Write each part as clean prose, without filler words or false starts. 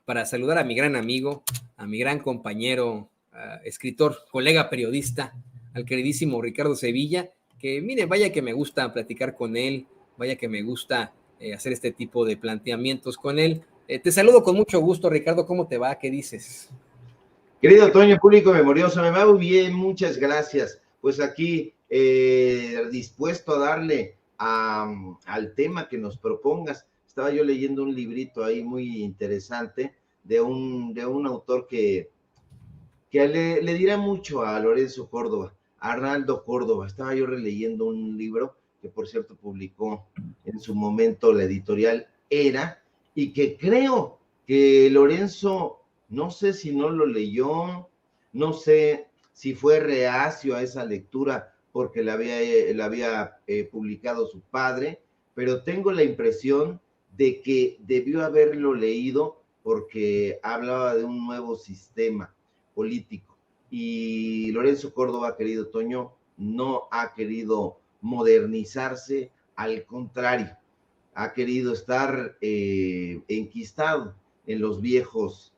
para saludar a mi gran amigo, a mi gran compañero, escritor, colega periodista, al queridísimo Ricardo Sevilla, que mire, vaya que me gusta platicar con él, vaya que me gusta hacer este tipo de planteamientos con él. Te saludo con mucho gusto, Ricardo, ¿cómo te va? ¿Qué dices? Querido Toño, público memorioso, me va muy bien, muchas gracias. Pues aquí dispuesto a darle al tema que nos propongas. Estaba yo leyendo un librito ahí muy interesante de un autor que le dirá mucho a Lorenzo Córdoba, a Arnaldo Córdoba. Estaba yo releyendo un libro que, por cierto, publicó en su momento la editorial Era, y que creo que Lorenzo, no sé si no lo leyó, no sé si fue reacio a esa lectura porque la había publicado su padre, pero tengo la impresión de que debió haberlo leído porque hablaba de un nuevo sistema político. Y Lorenzo Córdoba, querido Toño, no ha querido modernizarse, al contrario, ha querido estar enquistado en los viejos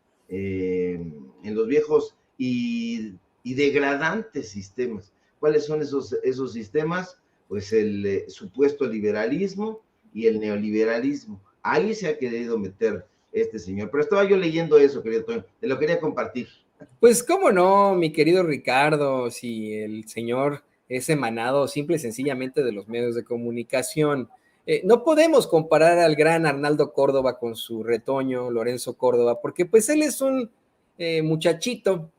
y degradantes sistemas. ¿Cuáles son esos sistemas? Pues el supuesto liberalismo y el neoliberalismo. Ahí se ha querido meter este señor. Pero estaba yo leyendo eso, querido Toño, te lo quería compartir. Pues cómo no, mi querido Ricardo, si el señor es emanado simple y sencillamente de los medios de comunicación. No podemos comparar al gran Arnaldo Córdoba con su retoño, Lorenzo Córdoba, porque pues él es un muchachito,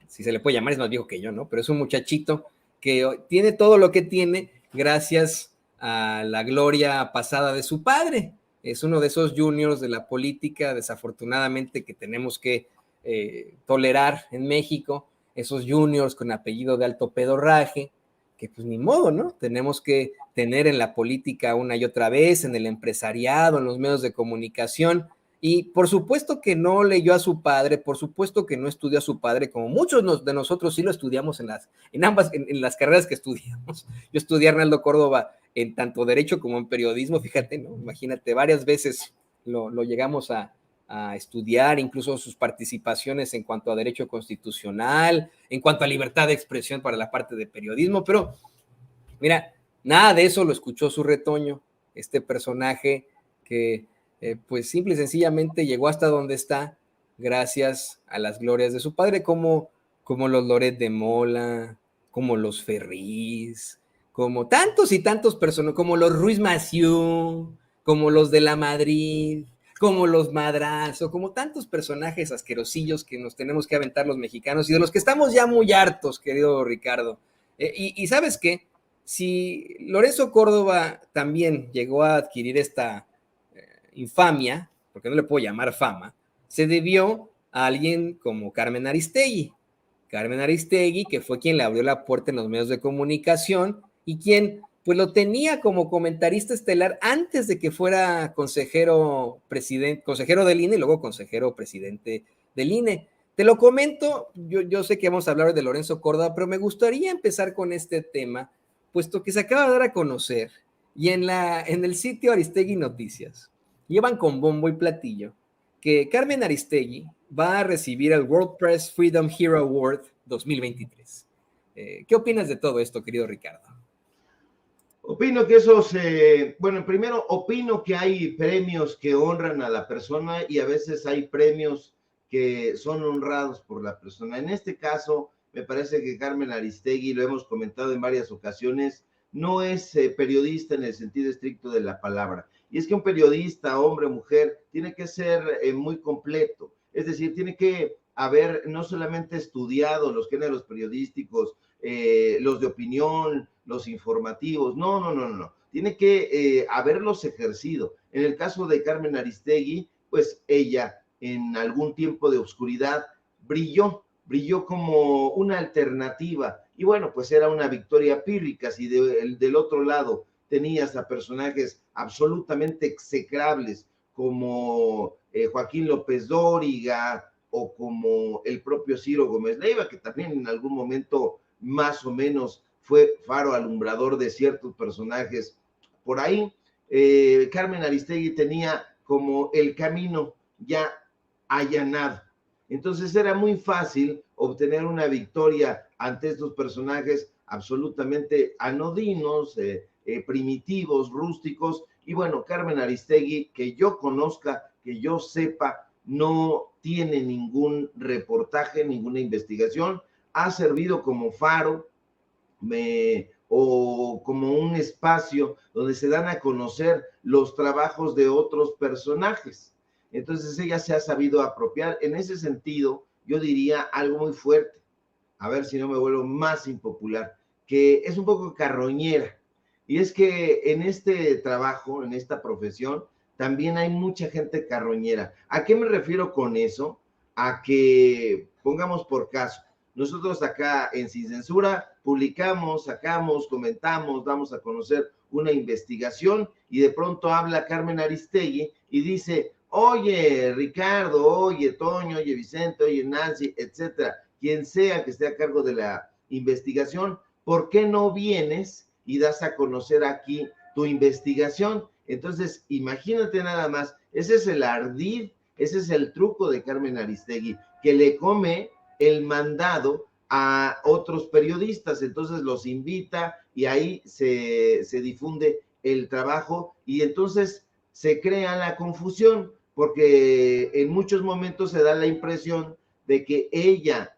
si se le puede llamar, es más viejo que yo, ¿no? Pero es un muchachito que tiene todo lo que tiene gracias a la gloria pasada de su padre. Es uno de esos juniors de la política, desafortunadamente, que tenemos que tolerar en México, esos juniors con apellido de alto pedorraje, que pues ni modo, ¿no? Tenemos que tener en la política una y otra vez, en el empresariado, en los medios de comunicación, y por supuesto que no leyó a su padre, por supuesto que no estudió a su padre, como muchos de nosotros sí lo estudiamos en las carreras que estudiamos. Yo estudié a Arnaldo Córdoba en tanto derecho como en periodismo, fíjate, ¿no? Imagínate, varias veces lo llegamos a estudiar, incluso sus participaciones en cuanto a derecho constitucional, en cuanto a libertad de expresión para la parte de periodismo, pero mira, nada de eso lo escuchó su retoño, este personaje que pues simple y sencillamente llegó hasta donde está gracias a las glorias de su padre, como los Loret de Mola, como los Ferriz, como tantos y tantos personajes, como los Ruiz Massieu, como los de la Madrid, como los Madrazo, como tantos personajes asquerosillos que nos tenemos que aventar los mexicanos y de los que estamos ya muy hartos, querido Ricardo. Y ¿sabes qué? Si Lorenzo Córdoba también llegó a adquirir esta infamia, porque no le puedo llamar fama, se debió a alguien como Carmen Aristegui. Carmen Aristegui, que fue quien le abrió la puerta en los medios de comunicación y quien pues lo tenía como comentarista estelar antes de que fuera consejero del INE y luego consejero presidente del INE. Te lo comento, yo sé que vamos a hablar de Lorenzo Córdoba, pero me gustaría empezar con este tema, puesto que se acaba de dar a conocer y en el sitio Aristegui Noticias llevan con bombo y platillo que Carmen Aristegui va a recibir el World Press Freedom Hero Award 2023. ¿Qué opinas de todo esto, querido Ricardo? Opino que primero opino que hay premios que honran a la persona y a veces hay premios que son honrados por la persona. En este caso, me parece que Carmen Aristegui, lo hemos comentado en varias ocasiones, no es periodista en el sentido estricto de la palabra. Y es que un periodista, hombre o mujer, tiene que ser muy completo. Es decir, tiene que haber no solamente estudiado los géneros periodísticos, los de opinión, los informativos, no. Tiene que haberlos ejercido. En el caso de Carmen Aristegui, pues ella en algún tiempo de oscuridad brilló como una alternativa. Y bueno, pues era una victoria pírrica. Si del otro lado tenías a personajes absolutamente execrables como Joaquín López Dóriga o como el propio Ciro Gómez Leiva, que también en algún momento más o menos fue faro alumbrador de ciertos personajes por ahí. Carmen Aristegui tenía como el camino ya allanado. Entonces era muy fácil obtener una victoria ante estos personajes absolutamente anodinos, primitivos, rústicos. Y bueno, Carmen Aristegui, que yo conozca, que yo sepa, no tiene ningún reportaje, ninguna investigación, ha servido como faro o como un espacio donde se dan a conocer los trabajos de otros personajes. Entonces ella se ha sabido apropiar. En ese sentido, yo diría algo muy fuerte, a ver si no me vuelvo más impopular, que es un poco carroñera. Y es que en este trabajo, en esta profesión, también hay mucha gente carroñera. ¿A qué me refiero con eso? A que, pongamos por caso, nosotros acá en Sin Censura publicamos, sacamos, comentamos, damos a conocer una investigación y de pronto habla Carmen Aristegui y dice, oye Ricardo, oye Toño, oye Vicente, oye Nancy, etcétera, quien sea que esté a cargo de la investigación, ¿por qué no vienes y das a conocer aquí tu investigación? Entonces, imagínate nada más, ese es el ardid, ese es el truco de Carmen Aristegui, que le come el mandado a otros periodistas, entonces los invita y ahí se difunde el trabajo y entonces se crea la confusión porque en muchos momentos se da la impresión de que ella,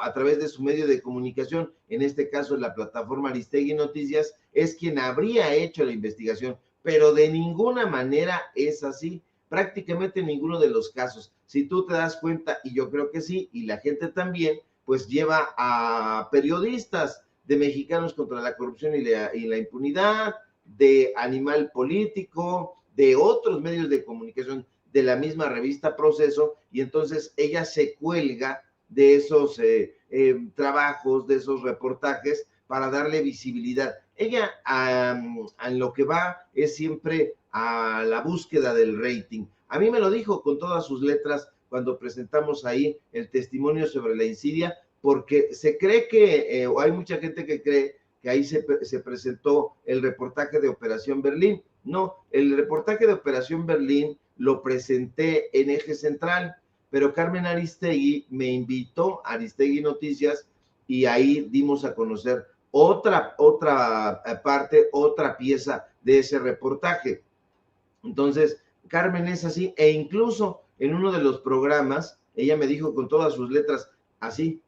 a través de su medio de comunicación, en este caso la plataforma Aristegui Noticias, es quien habría hecho la investigación, pero de ninguna manera es así, prácticamente en ninguno de los casos. Si tú te das cuenta, y yo creo que sí, y la gente también, pues lleva a periodistas de Mexicanos contra la Corrupción y la Impunidad, de Animal Político, de otros medios de comunicación, de la misma revista Proceso, y entonces ella se cuelga de esos trabajos, de esos reportajes, para darle visibilidad. Ella a lo que va es siempre a la búsqueda del rating. A mí me lo dijo con todas sus letras cuando presentamos ahí el testimonio sobre la insidia, porque se cree que, o hay mucha gente que cree que ahí se presentó el reportaje de Operación Berlín. No, el reportaje de Operación Berlín lo presenté en Eje Central, pero Carmen Aristegui me invitó a Aristegui Noticias y ahí dimos a conocer otra parte, otra pieza de ese reportaje. Entonces, Carmen es así, e incluso en uno de los programas, ella me dijo con todas sus letras, así,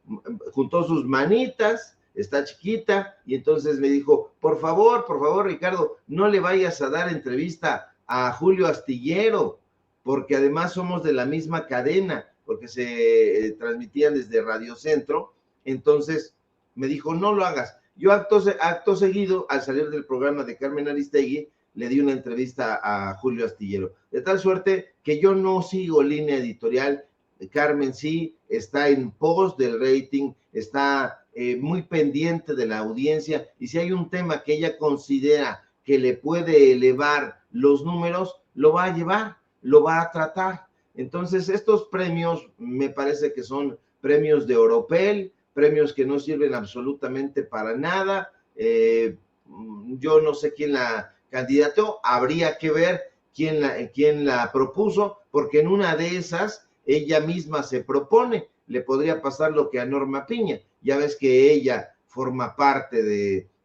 juntó sus manitas, está chiquita, y entonces me dijo, por favor, Ricardo, no le vayas a dar entrevista a Julio Astillero, porque además somos de la misma cadena, porque se transmitían desde Radio Centro, entonces me dijo, no lo hagas. Yo acto seguido, al salir del programa de Carmen Aristegui, le di una entrevista a Julio Astillero, de tal suerte que yo no sigo línea editorial. Carmen sí está en pos del rating, está muy pendiente de la audiencia, y si hay un tema que ella considera que le puede elevar los números, lo va a llevar, lo va a tratar. Entonces, estos premios me parece que son premios de oropel, premios que no sirven absolutamente para nada. Yo no sé quién la candidato, habría que ver quién la propuso, porque en una de esas ella misma se propone. Le podría pasar lo que a Norma Piña. Ya ves que ella forma parte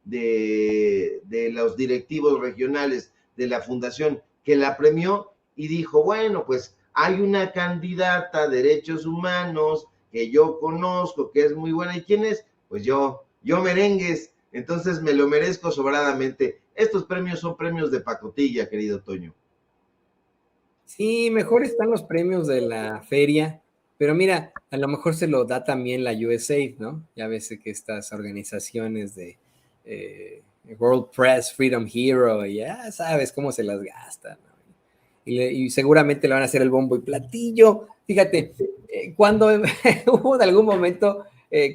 de los directivos regionales de la fundación que la premió y dijo, bueno, pues hay una candidata a derechos humanos que yo conozco, que es muy buena. ¿Y quién es? Pues yo merengues, entonces me lo merezco sobradamente. Estos premios son premios de pacotilla, querido Toño. Sí, mejor están los premios de la feria, pero mira, a lo mejor se lo da también la USAID, ¿no? Ya ves que estas organizaciones de World Press, Freedom Hero, ya sabes cómo se las gastan, ¿no? Y seguramente le van a hacer el bombo y platillo. Fíjate, cuando hubo en algún momento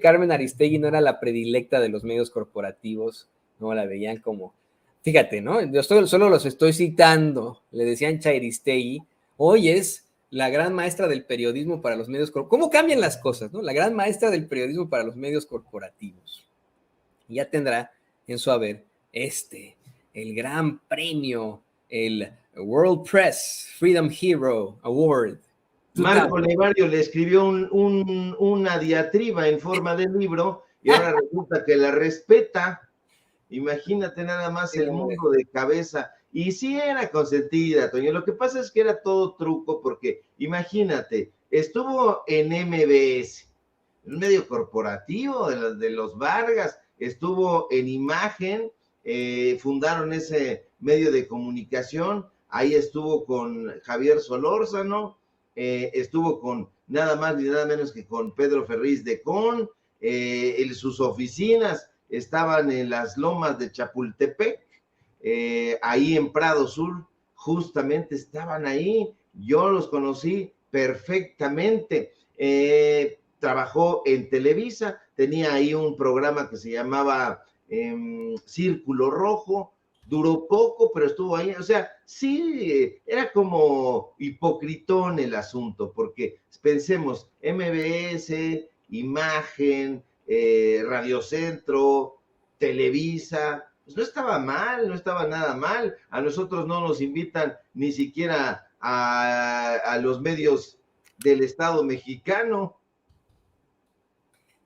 Carmen Aristegui no era la predilecta de los medios corporativos, no la veían como, fíjate, ¿no? Yo solo los estoy citando, le decían Chairistegui, hoy es la gran maestra del periodismo para los medios corporativos. ¿Cómo cambian las cosas, no? La gran maestra del periodismo para los medios corporativos. Y ya tendrá en su haber el gran premio, el World Press Freedom Hero Award. Marco Levario le escribió una diatriba en forma de libro y ahora resulta que la respeta. Imagínate nada más el mundo de cabeza. Y sí era consentida, Toño. Lo que pasa es que era todo truco porque, imagínate, estuvo en MBS, el medio corporativo de los Vargas, estuvo en Imagen, fundaron ese medio de comunicación, ahí estuvo con Javier Solórzano, estuvo con nada más ni nada menos que con Pedro Ferriz de Con, sus oficinas estaban en las lomas de Chapultepec, ahí en Prado Sur, justamente estaban ahí, yo los conocí perfectamente. Trabajó en Televisa, tenía ahí un programa que se llamaba Círculo Rojo, duró poco, pero estuvo ahí, o sea, sí, era como hipocritón el asunto, porque pensemos, MBS, Imagen, Radio Centro, Televisa, pues no estaba mal, no estaba nada mal, a nosotros no nos invitan ni siquiera a los medios del Estado mexicano.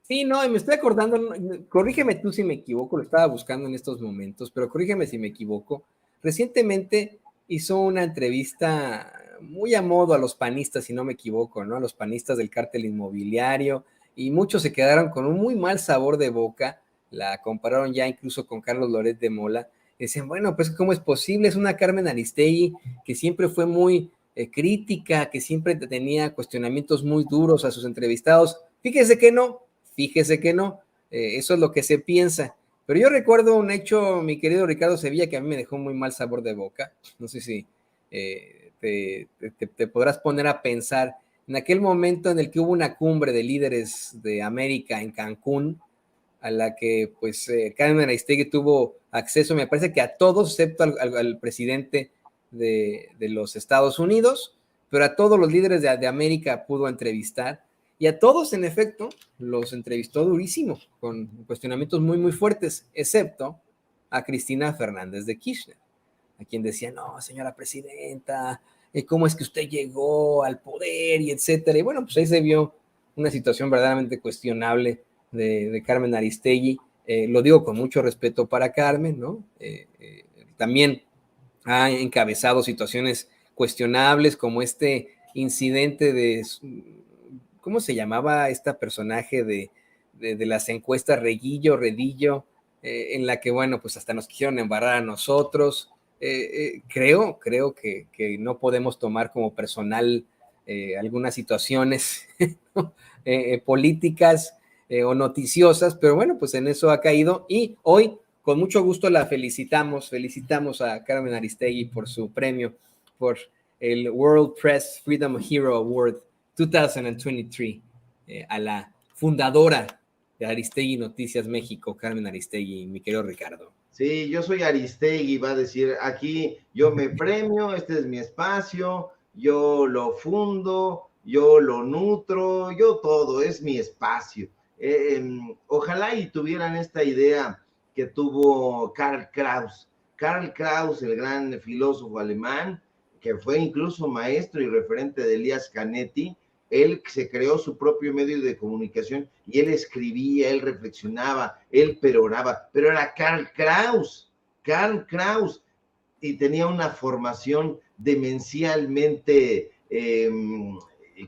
Sí, no, y me estoy acordando, corrígeme tú si me equivoco, lo estaba buscando en estos momentos, pero corrígeme si me equivoco. Recientemente hizo una entrevista muy a modo a los panistas, si no me equivoco, ¿no? A los panistas del cártel inmobiliario, y muchos se quedaron con un muy mal sabor de boca, la compararon ya incluso con Carlos Loret de Mola, y decían, bueno, pues ¿cómo es posible? Es una Carmen Aristegui que siempre fue muy crítica, que siempre tenía cuestionamientos muy duros a sus entrevistados. Fíjese que no, eso es lo que se piensa. Pero yo recuerdo un hecho, mi querido Ricardo Sevilla, que a mí me dejó muy mal sabor de boca. No sé si te podrás poner a pensar en aquel momento en el que hubo una cumbre de líderes de América en Cancún, a la que pues Carmen Aristegui tuvo acceso, me parece que a todos, excepto al presidente de los Estados Unidos, pero a todos los líderes de América pudo entrevistar. Y a todos, en efecto, los entrevistó durísimo, con cuestionamientos muy, muy fuertes, excepto a Cristina Fernández de Kirchner, a quien decía, no, señora presidenta, ¿cómo es que usted llegó al poder? Y etcétera. Y bueno, pues ahí se vio una situación verdaderamente cuestionable de Carmen Aristegui. Lo digo con mucho respeto para Carmen, ¿no? También ha encabezado situaciones cuestionables como este incidente de, ¿cómo se llamaba esta personaje de las encuestas Redillo, en la que, bueno, pues hasta nos quisieron embarrar a nosotros? Creo que no podemos tomar como personal algunas situaciones ¿no? Políticas o noticiosas, pero bueno, pues en eso ha caído y hoy con mucho gusto la felicitamos a Carmen Aristegui por su premio, por el World Press Freedom Hero Award 2023, a la fundadora de Aristegui Noticias México, Carmen Aristegui, mi querido Ricardo. Sí, yo soy Aristegui, va a decir, aquí yo me premio, este es mi espacio, yo lo fundo, yo lo nutro, yo todo, es mi espacio. Ojalá y tuvieran esta idea que tuvo Karl Kraus. Karl Kraus, el gran filósofo alemán, que fue incluso maestro y referente de Elias Canetti, él se creó su propio medio de comunicación y él escribía, él reflexionaba, él peroraba, pero era Karl Kraus, y tenía una formación demencialmente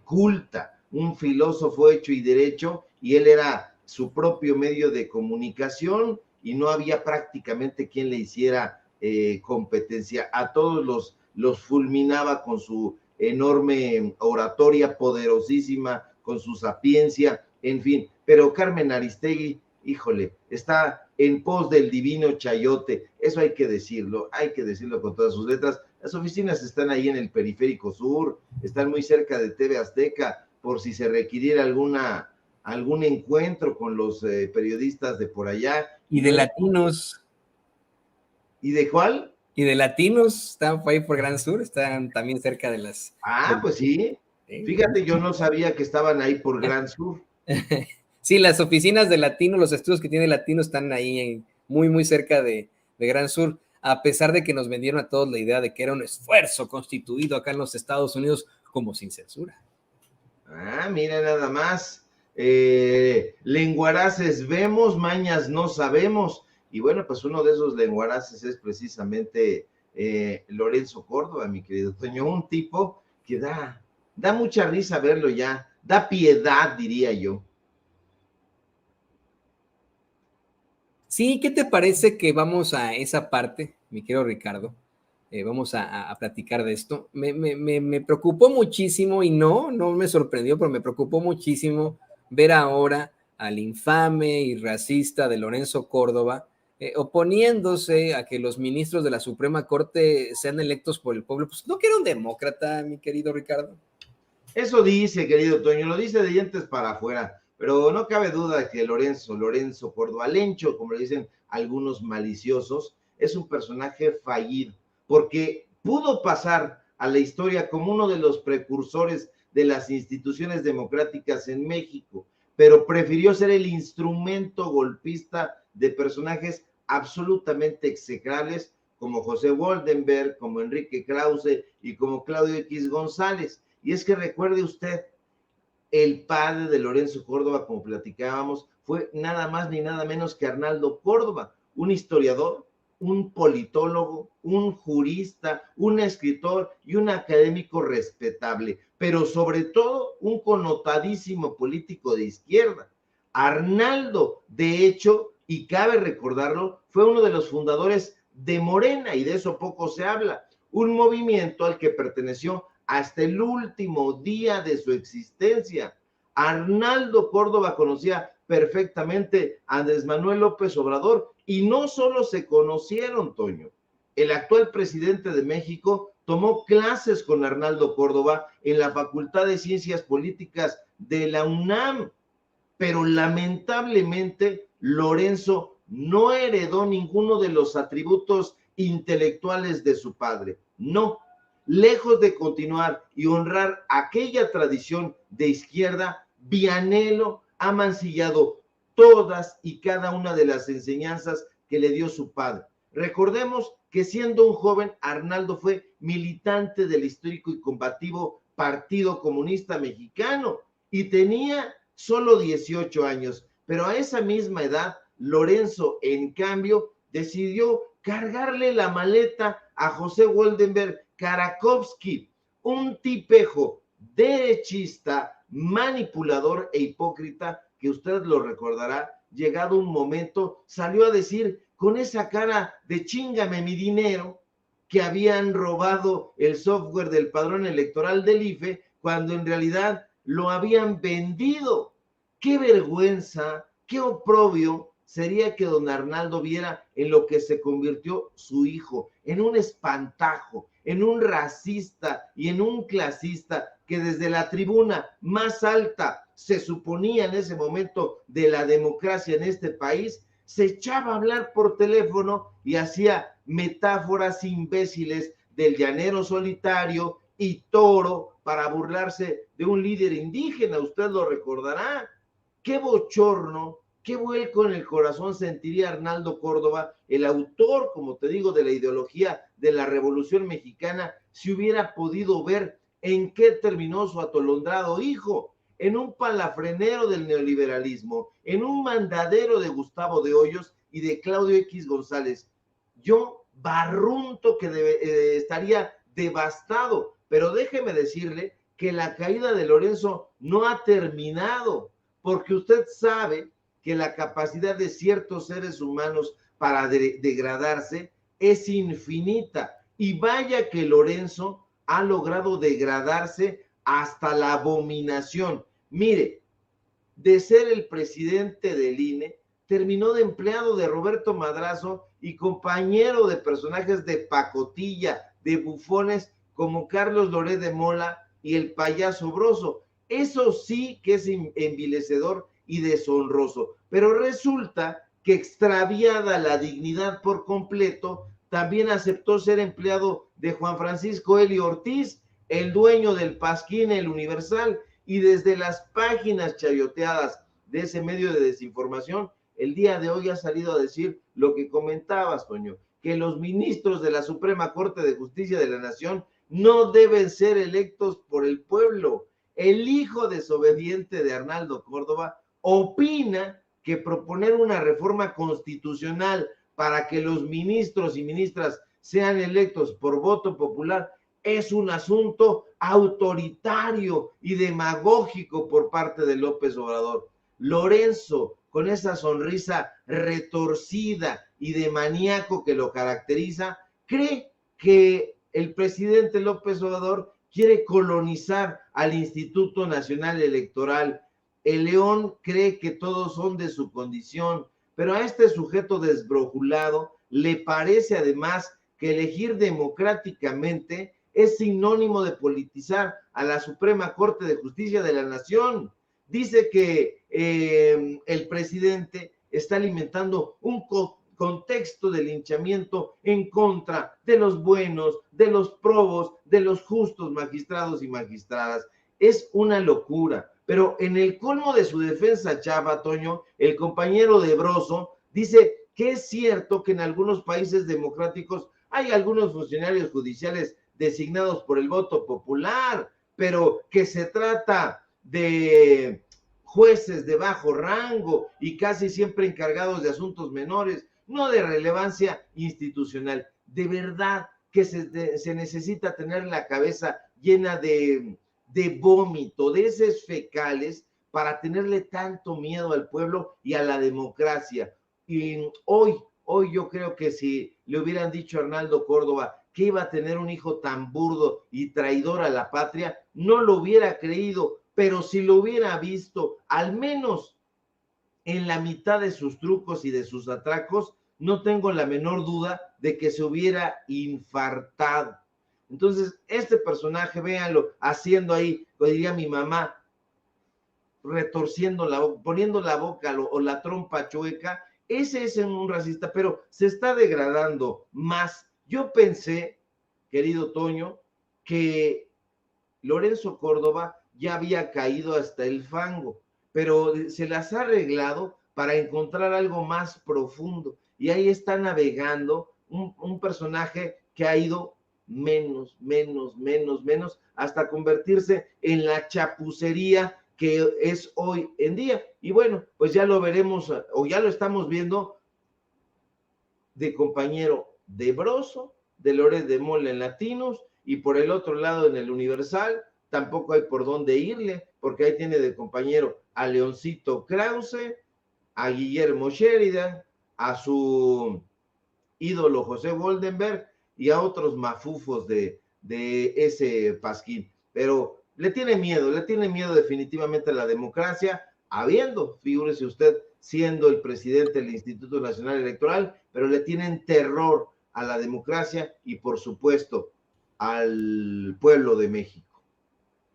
culta, un filósofo hecho y derecho, y él era su propio medio de comunicación y no había prácticamente quien le hiciera competencia. A todos los fulminaba con su enorme oratoria poderosísima, con su sapiencia, en fin. Pero Carmen Aristegui, híjole, está en pos del divino chayote. Eso hay que decirlo con todas sus letras. Las oficinas están ahí en el Periférico Sur, están muy cerca de TV Azteca, por si se requiriera algún encuentro con los periodistas de por allá. Y de latinos. ¿Y de cuál? Y de latinos, están ahí por Gran Sur, están también cerca de las... Pues sí. Fíjate, yo no sabía que estaban ahí por Gran Sur. Sí, las oficinas de Latino, los estudios que tiene Latino están ahí muy, muy cerca de Gran Sur, a pesar de que nos vendieron a todos la idea de que era un esfuerzo constituido acá en los Estados Unidos como sin censura. Ah, mira nada más. Lenguaraces vemos, mañas no sabemos. Y bueno, pues uno de esos lenguaraces es precisamente Lorenzo Córdoba, mi querido Toño, un tipo que da mucha risa verlo ya, da piedad, diría yo. Sí, ¿qué te parece que vamos a esa parte, mi querido Ricardo? Vamos a platicar de esto. Me preocupó muchísimo y no me sorprendió, pero me preocupó muchísimo ver ahora al infame y racista de Lorenzo Córdoba oponiéndose a que los ministros de la Suprema Corte sean electos por el pueblo. Pues no que era un demócrata, mi querido Ricardo. Eso dice, querido Toño, lo dice de dientes para afuera, pero no cabe duda que Lorenzo Cordoalencho, como le dicen algunos maliciosos, es un personaje fallido, porque pudo pasar a la historia como uno de los precursores de las instituciones democráticas en México, pero prefirió ser el instrumento golpista de personajes absolutamente execrables como José Woldenberg, como Enrique Krause y como Claudio X González. Y es que recuerde usted, el padre de Lorenzo Córdoba, como platicábamos, fue nada más ni nada menos que Arnaldo Córdoba, un historiador, un politólogo, un jurista, un escritor y un académico respetable, pero sobre todo un connotadísimo político de izquierda. Arnaldo, de hecho, y cabe recordarlo, fue uno de los fundadores de Morena, y de eso poco se habla, un movimiento al que perteneció hasta el último día de su existencia. Arnaldo Córdoba conocía perfectamente a Andrés Manuel López Obrador y no solo se conocieron, Toño. El actual presidente de México tomó clases con Arnaldo Córdoba en la Facultad de Ciencias Políticas de la UNAM, pero lamentablemente Lorenzo no heredó ninguno de los atributos intelectuales de su padre. No, lejos de continuar y honrar aquella tradición de izquierda, Vianello ha mancillado todas y cada una de las enseñanzas que le dio su padre. Recordemos que siendo un joven, Arnaldo fue militante del histórico y combativo Partido Comunista Mexicano y tenía solo 18 años, pero a esa misma edad, Lorenzo, en cambio, decidió cargarle la maleta a José Woldenberg Karakovsky, un tipejo derechista, manipulador e hipócrita que usted lo recordará, llegado un momento, salió a decir con esa cara de chíngame mi dinero que habían robado el software del padrón electoral del IFE cuando en realidad lo habían vendido. Qué vergüenza, qué oprobio sería que don Arnaldo viera en lo que se convirtió su hijo, en un espantajo, en un racista y en un clasista que desde la tribuna más alta se suponía en ese momento de la democracia en este país, se echaba a hablar por teléfono y hacía metáforas imbéciles del llanero solitario y toro para burlarse de un líder indígena, usted lo recordará. Qué bochorno, qué vuelco en el corazón sentiría Arnaldo Córdoba, el autor, como te digo, de la ideología de la Revolución Mexicana, si hubiera podido ver en qué terminó su atolondrado hijo, en un palafrenero del neoliberalismo, en un mandadero de Gustavo de Hoyos y de Claudio X González. Yo barrunto que estaría devastado, pero déjeme decirle que la caída de Lorenzo no ha terminado, porque usted sabe que la capacidad de ciertos seres humanos para degradarse es infinita. Y vaya que Lorenzo ha logrado degradarse hasta la abominación. Mire, de ser el presidente del INE, terminó de empleado de Roberto Madrazo y compañero de personajes de pacotilla, de bufones como Carlos Loret de Mola y el payaso Broso. Eso sí que es envilecedor y deshonroso, pero resulta que extraviada la dignidad por completo, también aceptó ser empleado de Juan Francisco Eli Ortiz, el dueño del Pasquín, el Universal, y desde las páginas chayoteadas de ese medio de desinformación, el día de hoy ha salido a decir lo que comentabas, Toño, que los ministros de la Suprema Corte de Justicia de la Nación no deben ser electos por el pueblo. el hijo desobediente de Arnaldo Córdoba, opina que proponer una reforma constitucional para que los ministros y ministras sean electos por voto popular es un asunto autoritario y demagógico por parte de López Obrador. Lorenzo, con esa sonrisa retorcida y de maníaco que lo caracteriza, cree que el presidente López Obrador quiere colonizar al Instituto Nacional Electoral. El León cree que todos son de su condición, pero a este sujeto desbrojulado le parece además que elegir democráticamente es sinónimo de politizar a la Suprema Corte de Justicia de la Nación. Dice que el presidente está alimentando un contexto de linchamiento en contra de los buenos, de los probos, de los justos magistrados y magistradas. Es una locura. Pero en el colmo de su defensa, Chava, Toño, el compañero de Broso dice que es cierto que en algunos países democráticos hay algunos funcionarios judiciales designados por el voto popular, pero que se trata de jueces de bajo rango y casi siempre encargados de asuntos menores, no de relevancia institucional. De verdad que se necesita tener la cabeza llena de vómito, de heces fecales, para tenerle tanto miedo al pueblo y a la democracia. Y hoy yo creo que si le hubieran dicho a Arnaldo Córdoba que iba a tener un hijo tan burdo y traidor a la patria, no lo hubiera creído, pero si lo hubiera visto, al menos en la mitad de sus trucos y de sus atracos, no tengo la menor duda de que se hubiera infartado. Entonces, este personaje, véanlo, haciendo ahí, lo diría mi mamá, retorciendo la boca, poniendo la boca o la trompa chueca, ese es un racista, pero se está degradando más. Yo pensé, querido Toño, que Lorenzo Córdoba ya había caído hasta el fango, pero se las ha arreglado para encontrar algo más profundo. Y ahí está navegando un personaje que ha ido menos, hasta convertirse en la chapucería que es hoy en día. Y bueno, pues ya lo veremos, o ya lo estamos viendo, de compañero de Broso, de Loret de Mola en Latinos, y por el otro lado en el Universal, tampoco hay por dónde irle, porque ahí tiene de compañero a Leoncito Krause, a Guillermo Sheridan, a su ídolo José Goldenberg y a otros mafufos de ese pasquín. Pero le tiene miedo definitivamente a la democracia, habiendo, figúrese usted, siendo el presidente del Instituto Nacional Electoral, pero le tienen terror a la democracia y, por supuesto, al pueblo de México.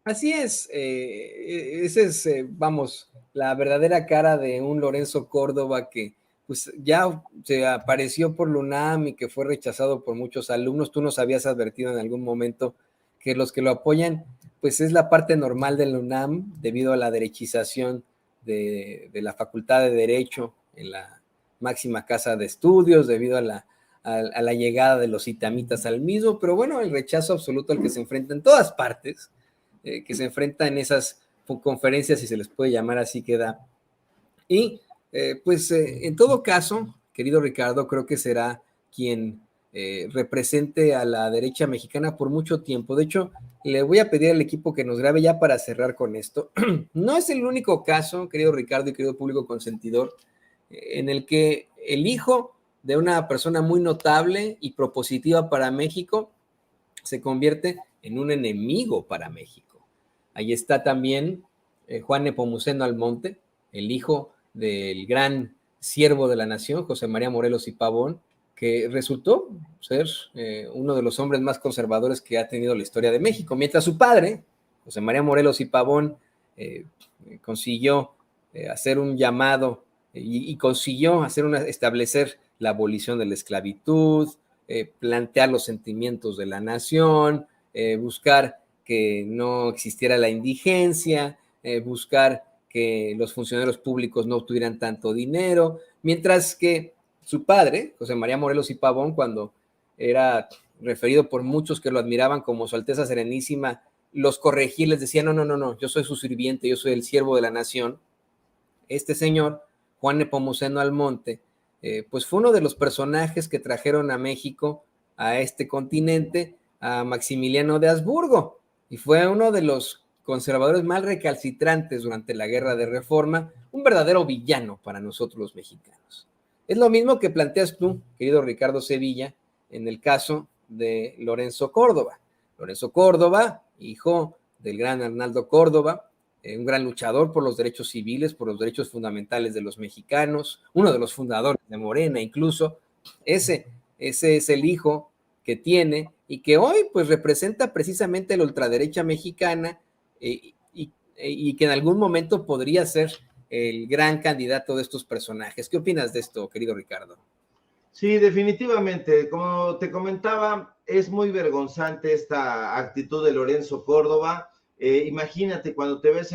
Así es, esa es, vamos, la verdadera cara de un Lorenzo Córdoba que pues ya se apareció por la UNAM y que fue rechazado por muchos alumnos. Tú nos habías advertido en algún momento que los que lo apoyan, pues es la parte normal de la UNAM debido a la derechización de la Facultad de Derecho en la máxima casa de estudios, debido a la llegada de los itamitas al mismo, pero bueno, el rechazo absoluto al que se enfrenta en todas partes, que se enfrenta en esas conferencias, si se les puede llamar así, que da. Y pues en todo caso, querido Ricardo, creo que será quien represente a la derecha mexicana por mucho tiempo. De hecho, le voy a pedir al equipo que nos grabe ya para cerrar con esto. No es el único caso, querido Ricardo y querido público consentidor, en el que el hijo de una persona muy notable y propositiva para México se convierte en un enemigo para México. Ahí está también Juan Nepomuceno Almonte, el hijo del gran siervo de la nación, José María Morelos y Pavón, que resultó ser uno de los hombres más conservadores que ha tenido la historia de México, mientras su padre, José María Morelos y Pavón, consiguió hacer un llamado y consiguió establecer la abolición de la esclavitud, plantear los sentimientos de la nación, buscar que no existiera la indigencia, buscar que los funcionarios públicos no tuvieran tanto dinero, mientras que su padre, José María Morelos y Pavón, cuando era referido por muchos que lo admiraban como Su Alteza Serenísima los corregiles decían, no, no, no, no, yo soy su sirviente, yo soy el siervo de la nación. Este señor, Juan Nepomuceno Almonte, pues fue uno de los personajes que trajeron a México, a este continente, a Maximiliano de Habsburgo, y fue uno de los conservadores más recalcitrantes durante la Guerra de Reforma, un verdadero villano para nosotros los mexicanos. Es lo mismo que planteas tú, querido Ricardo Sevilla, en el caso de Lorenzo Córdoba. Lorenzo Córdoba, hijo del gran Arnaldo Córdoba, un gran luchador por los derechos civiles, por los derechos fundamentales de los mexicanos, uno de los fundadores de Morena incluso. Ese es el hijo que tiene y que hoy pues representa precisamente la ultraderecha mexicana, y que en algún momento podría ser el gran candidato de estos personajes. ¿Qué opinas de esto, querido Ricardo? Sí, definitivamente. Como te comentaba, es muy vergonzante esta actitud de Lorenzo Córdoba. Imagínate cuando te ves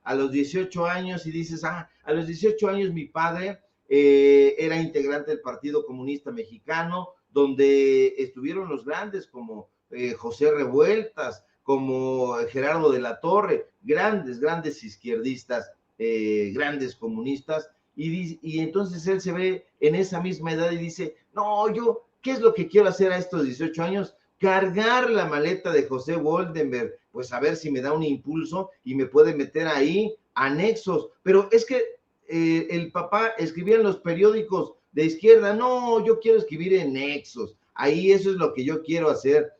a los 18 años y dices, a los 18 años mi padre era integrante del Partido Comunista Mexicano, donde estuvieron los grandes como José Revueltas, como Gerardo de la Torre, grandes izquierdistas, grandes comunistas. Y entonces él se ve en esa misma edad y dice, no, yo, ¿qué es lo que quiero hacer a estos 18 años? Cargar la maleta de José Woldenberg, pues a ver si me da un impulso y me puede meter ahí anexos. Pero es que el papá escribía en los periódicos de izquierda, no, yo quiero escribir en nexos, ahí eso es lo que yo quiero hacer.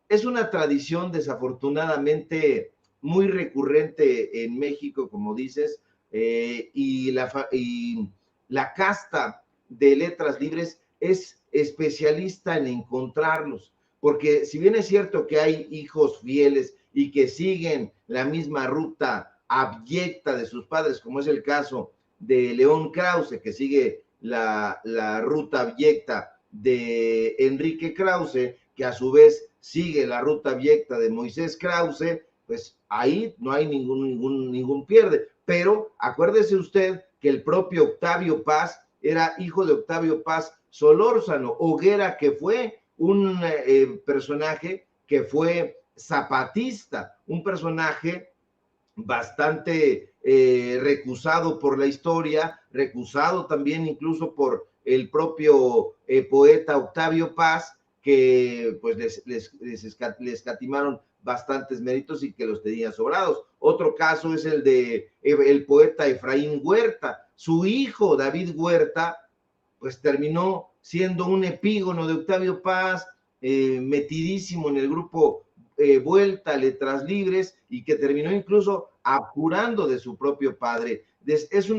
Es una tradición desafortunadamente muy recurrente en México, como dices, y la casta de letras libres es especialista en encontrarlos, porque si bien es cierto que hay hijos fieles y que siguen la misma ruta abyecta de sus padres, como es el caso de León Krause, que sigue la ruta abyecta de Enrique Krause, que a su vez sigue la ruta abyecta de Moisés Krause, pues ahí no hay ningún pierde. Pero acuérdese usted que el propio Octavio Paz era hijo de Octavio Paz Solórzano, Hoguera, que fue un personaje que fue zapatista, un personaje bastante recusado por la historia, recusado también incluso por el propio poeta Octavio Paz, que pues les escatimaron bastantes méritos y que los tenían sobrados. Otro caso es el de el poeta Efraín Huerta. Su hijo David Huerta pues terminó siendo un epígono de Octavio Paz, metidísimo en el grupo Vuelta, Letras Libres, y que terminó incluso abjurando de su propio padre. Es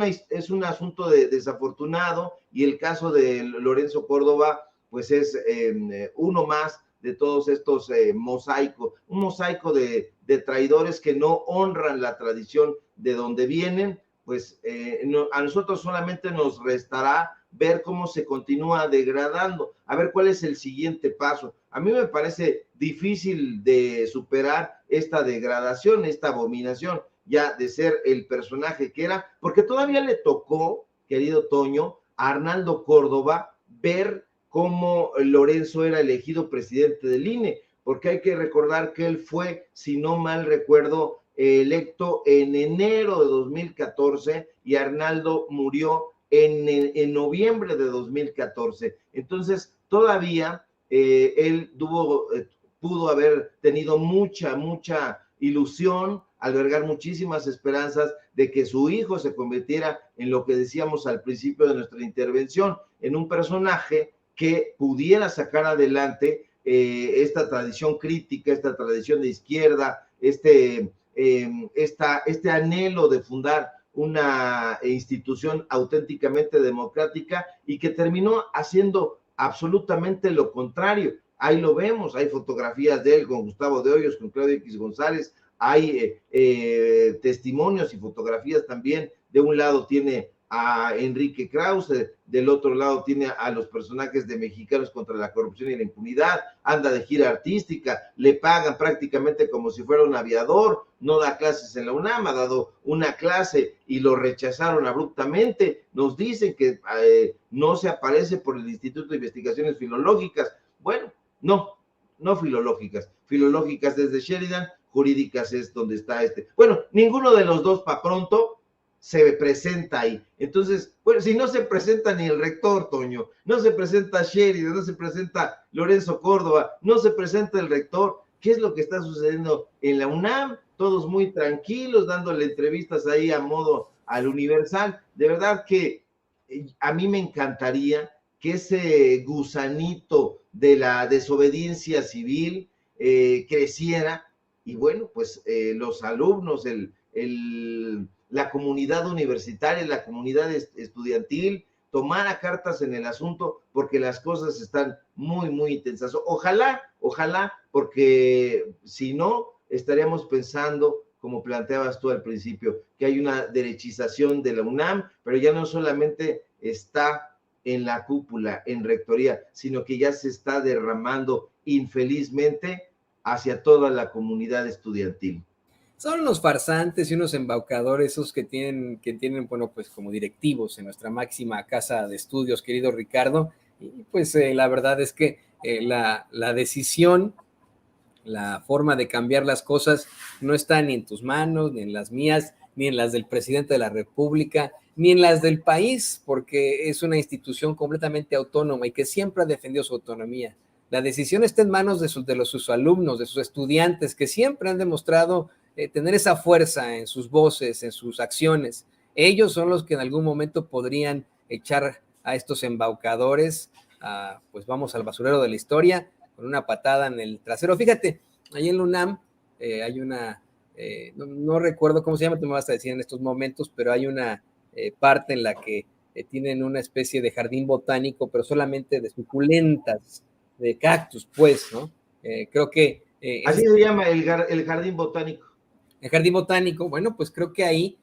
un asunto desafortunado, y el caso de Lorenzo Córdoba pues es uno más de todos estos mosaicos, un mosaico de traidores que no honran la tradición de donde vienen. Pues a nosotros solamente nos restará ver cómo se continúa degradando, a ver cuál es el siguiente paso. A mí me parece difícil de superar esta degradación, esta abominación, ya de ser el personaje que era, porque todavía le tocó, querido Toño, a Arnaldo Córdoba ver cómo Lorenzo era elegido presidente del INE, porque hay que recordar que él fue, si no mal recuerdo, electo en enero de 2014 y Arnaldo murió en noviembre de 2014. Entonces, todavía él pudo haber tenido mucha ilusión, albergar muchísimas esperanzas de que su hijo se convirtiera en lo que decíamos al principio de nuestra intervención, en un personaje que pudiera sacar adelante esta tradición crítica, esta tradición de izquierda, este anhelo de fundar una institución auténticamente democrática, y que terminó haciendo absolutamente lo contrario. Ahí lo vemos, hay fotografías de él con Gustavo de Hoyos, con Claudio X González, hay testimonios y fotografías también. De un lado tiene a Enrique Krause, del otro lado tiene a los personajes de Mexicanos contra la Corrupción y la Impunidad, anda de gira artística, le pagan prácticamente como si fuera un aviador, no da clases en la UNAM, ha dado una clase y lo rechazaron abruptamente. Nos dicen que no se aparece por el Instituto de Investigaciones Filológicas. Bueno, no filológicas desde Sheridan, jurídicas es donde está Bueno, ninguno de los dos para pronto se presenta ahí. Entonces, bueno, si no se presenta ni el rector, Toño, no se presenta Sheridan, no se presenta Lorenzo Córdoba, no se presenta el rector, ¿qué es lo que está sucediendo en la UNAM? Todos muy tranquilos, dándole entrevistas ahí a modo al Universal. De verdad que a mí me encantaría que ese gusanito de la desobediencia civil creciera y bueno, pues los alumnos, la comunidad universitaria, la comunidad estudiantil, tomara cartas en el asunto porque las cosas están muy, muy intensas. Ojalá, porque si no, estaríamos pensando, como planteabas tú al principio, que hay una derechización de la UNAM, pero ya no solamente está en la cúpula, en rectoría, sino que ya se está derramando infelizmente hacia toda la comunidad estudiantil. Son unos farsantes y unos embaucadores, esos que tienen, bueno, pues como directivos en nuestra máxima casa de estudios, querido Ricardo. Y pues la verdad es que la decisión, la forma de cambiar las cosas no está ni en tus manos, ni en las mías, ni en las del presidente de la República, ni en las del país, porque es una institución completamente autónoma y que siempre ha defendido su autonomía. La decisión está en manos de sus alumnos, de sus estudiantes, que siempre han demostrado tener esa fuerza en sus voces, en sus acciones. Ellos son los que en algún momento podrían echar a estos embaucadores, pues vamos al basurero de la historia, con una patada en el trasero. Fíjate, ahí en la UNAM hay una, no recuerdo cómo se llama, tú me vas a decir en estos momentos, pero hay una parte en la que tienen una especie de jardín botánico, pero solamente de suculentas, de cactus, pues, ¿no? Creo que... Así se llama el jardín botánico. El jardín botánico, bueno, pues creo que ahí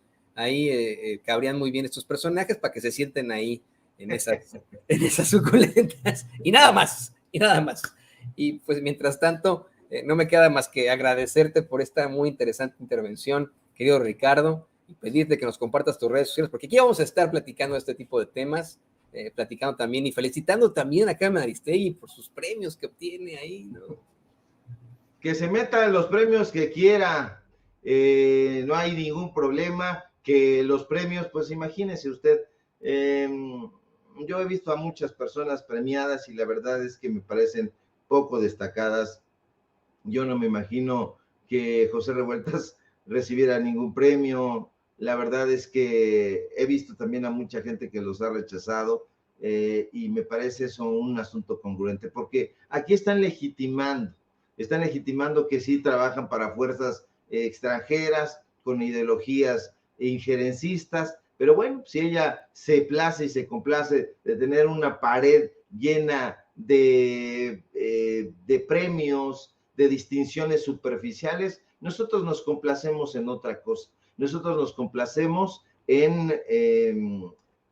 cabrían muy bien estos personajes para que se sienten ahí en esas suculentas y nada más, y nada más. Y pues mientras tanto, no me queda más que agradecerte por esta muy interesante intervención, querido Ricardo, y pedirte que nos compartas tus redes sociales, porque aquí vamos a estar platicando de este tipo de temas, platicando también y felicitando también a Carmen Aristegui por sus premios que obtiene ahí, ¿no? Que se meta en los premios que quiera, no hay ningún problema, que los premios, pues imagínese usted, yo he visto a muchas personas premiadas y la verdad es que me parecen poco destacadas. Yo no me imagino que José Revueltas recibiera ningún premio. La verdad es que he visto también a mucha gente que los ha rechazado y me parece eso un asunto congruente, porque aquí están legitimando que sí trabajan para fuerzas extranjeras con ideologías injerencistas, pero bueno, si ella se place y se complace de tener una pared llena de premios, de distinciones superficiales, nosotros nos complacemos en otra cosa. Nosotros nos complacemos en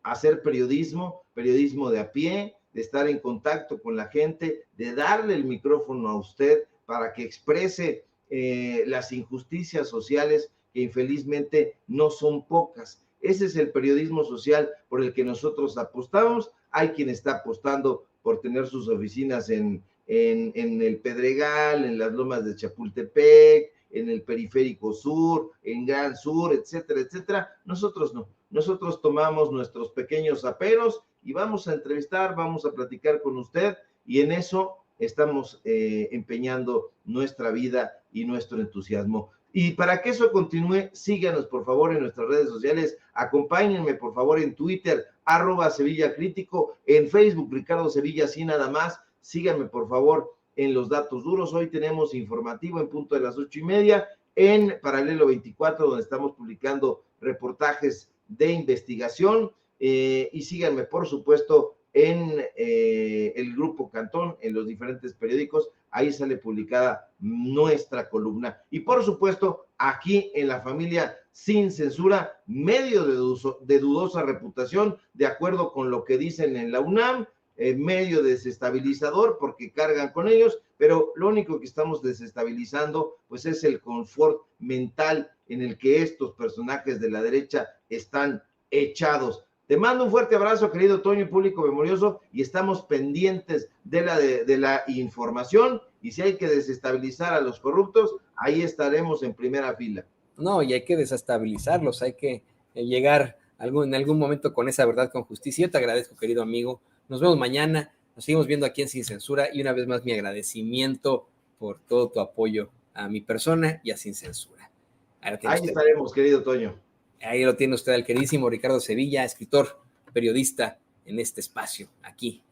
hacer periodismo de a pie, de estar en contacto con la gente, de darle el micrófono a usted para que exprese las injusticias sociales que infelizmente no son pocas. Ese es el periodismo social por el que nosotros apostamos. Hay quien está apostando por tener sus oficinas en el Pedregal, en las lomas de Chapultepec, en el Periférico Sur, en Gran Sur, etcétera, etcétera. Nosotros no. Nosotros tomamos nuestros pequeños aperos y vamos a entrevistar, vamos a platicar con usted y en eso estamos empeñando nuestra vida y nuestro entusiasmo. Y para que eso continúe, síganos por favor en nuestras redes sociales, acompáñenme por favor en Twitter, @SevillaCrítico, en Facebook, Ricardo Sevilla, así nada más, síganme por favor en los datos duros. Hoy tenemos informativo en punto de las 8:30 en Paralelo 24, donde estamos publicando reportajes de investigación y síganme por supuesto en el Grupo Cantón, en los diferentes periódicos, ahí sale publicada nuestra columna. Y por supuesto, aquí en La Familia Sin Censura, medio de dudosa reputación, de acuerdo con lo que dicen en la UNAM, medio desestabilizador porque cargan con ellos, pero lo único que estamos desestabilizando pues es el confort mental en el que estos personajes de la derecha están echados. Te mando un fuerte abrazo, querido Toño y público memorioso, y estamos pendientes de la información y si hay que desestabilizar a los corruptos, ahí estaremos en primera fila. No, y hay que desestabilizarlos, hay que llegar en algún momento con esa verdad, con justicia. Yo te agradezco, querido amigo. Nos vemos mañana, nos seguimos viendo aquí en Sin Censura y una vez más mi agradecimiento por todo tu apoyo a mi persona y a Sin Censura. Ahí estaremos, querido Toño. Ahí lo tiene usted, el queridísimo Ricardo Sevilla, escritor, periodista en este espacio, aquí,